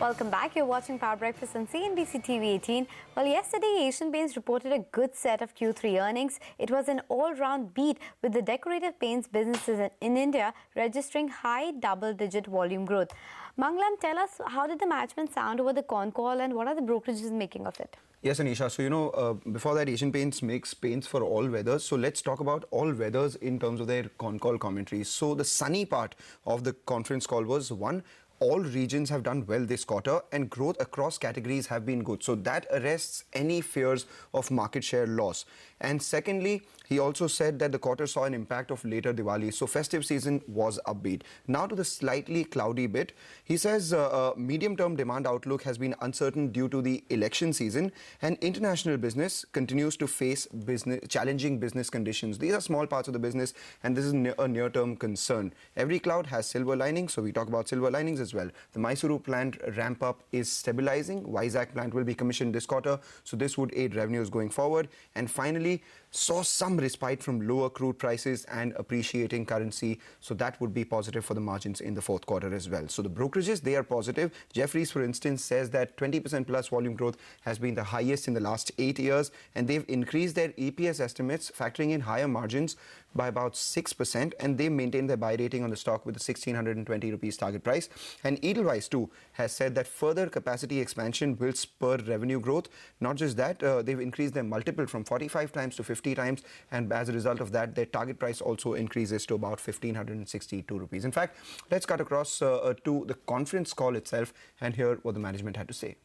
Welcome back. You're watching Power Breakfast on CNBC TV 18. Well, yesterday, Asian Paints reported a good set of Q3 earnings. It was an all-round beat, with the decorative paints businesses in India registering high double-digit volume growth. Manglam, tell us, how did the management sound over the con call and what are the brokerages making of it? Yes, Anisha. So, before that, Asian Paints makes paints for all weathers. So, let's talk about all weathers in terms of their con call commentaries. So, the sunny part of the conference call was one, all regions have done well this quarter and growth across categories have been good. So, that arrests any fears of market share loss. And secondly, he also said that the quarter saw an impact of later Diwali. So, festive season was upbeat. Now to the slightly cloudy bit. He says medium-term demand outlook has been uncertain due to the election season, and international business continues to face challenging business conditions. These are small parts of the business, and this is a near-term concern. Every cloud has silver linings, so we talk about silver linings as well. The Mysuru plant ramp-up is stabilizing. Vizag plant will be commissioned this quarter, so this would aid revenues going forward. And finally, saw some respite from lower crude prices and appreciating currency, so that would be positive for the margins in the fourth quarter as well. So the brokerages, they are positive. Jefferies, for instance, says that 20% plus volume growth has been the highest in the last 8 years, and they've increased their EPS estimates, factoring in higher margins by about 6%, and they maintained their buy rating on the stock with the 1,620 rupees target price. And Edelweiss too has said that further capacity expansion will spur revenue growth. Not just that, they've increased their multiple from 45 times to 50 times, and as a result of that, their target price also increases to about 1,562 rupees. In fact, let's cut across to the conference call itself and hear what the management had to say.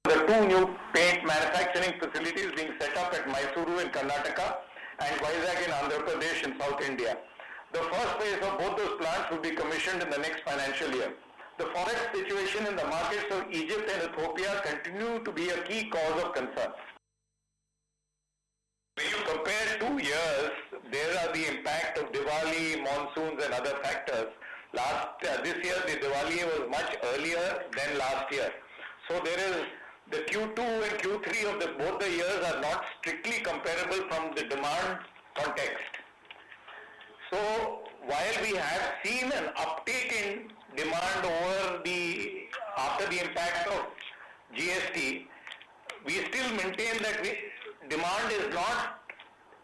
The two new paint manufacturing facilities being set up at Mysuru in Karnataka and Vizag in Andhra Pradesh in South India. The first phase of both those plants will be commissioned in the next financial year. The forex situation in the markets of Egypt and Ethiopia continue to be a key cause of concern. When you compare 2 years, there are the impact of Diwali, monsoons and other factors. This year the Diwali was much earlier than last year. So there is the Q2 and Q3 of both the years are not strictly comparable from the demand context. So while we have seen an uptake in demand after the impact of GST, we still maintain that demand is not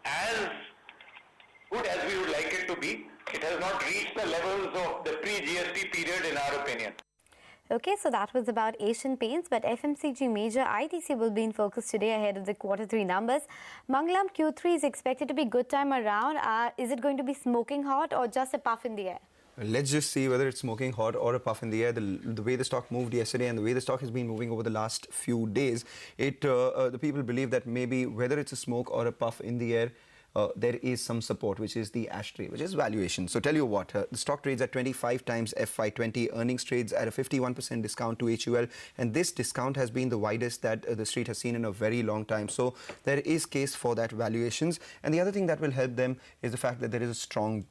as good as we would like it to be. It has not reached the levels of the pre-GST period in our opinion. Okay, so that was about Asian Paints, but FMCG major ITC will be in focus today ahead of the Q3 numbers. Manglam, Q3 is expected to be good time around. Is it going to be smoking hot or just a puff in the air? Let's just see whether it's smoking hot or a puff in the air. The way the stock moved yesterday and the way the stock has been moving over the last few days, the people believe that maybe whether it's a smoke or a puff in the air, there is some support, which is the ashtray, which is valuation. So tell you what, the stock trades at 25 times FY20, earnings trades at a 51% discount to HUL, and this discount has been the widest that the street has seen in a very long time. So there is case for that valuations. And the other thing that will help them is the fact that there is a strong,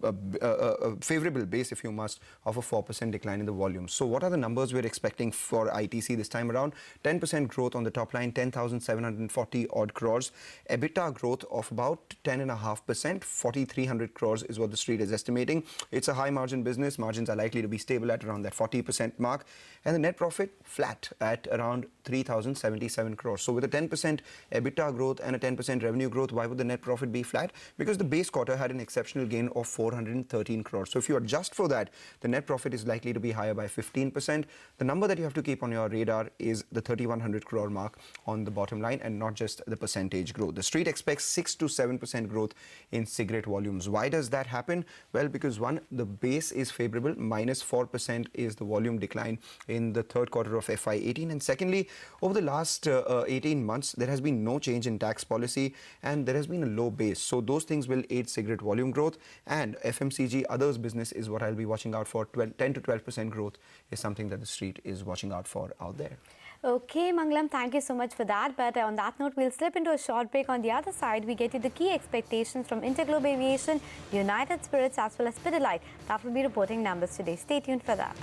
favorable base, if you must, of a 4% decline in the volume. So what are the numbers we're expecting for ITC this time around? 10% growth on the top line, 10,740 odd crores. EBITDA growth of about 10.5%, 4,300 crores is what the street is estimating. It's a high margin business. Margins are likely to be stable at around that 40% mark. And the net profit flat at around 3,077 crores. So with a 10% EBITDA growth and a 10% revenue growth, why would the net profit be flat? Because the base quarter had an exceptional gain of 413 crores. So if you adjust for that, the net profit is likely to be higher by 15%. The number that you have to keep on your radar is the 3,100 crore mark on the bottom line and not just the percentage growth. The street expects 6 to 7% growth in cigarette volumes. Why does that happen? Well, because one, the base is favorable, minus 4% is the volume decline in the third quarter of FY18. And secondly, over the last 18 months, there has been no change in tax policy and there has been a low base. So those things will aid cigarette volume growth, and FMCG others business is what I'll be watching out for. 10 to 12% growth is something that the street is watching out for out there. Okay, Manglam, thank you so much for that. But on that note, we'll slip into a short break. On the other side, we get you the key expectations from Interglobe Aviation, United Spirits as well as Pidilite. That will be reporting numbers today. Stay tuned for that.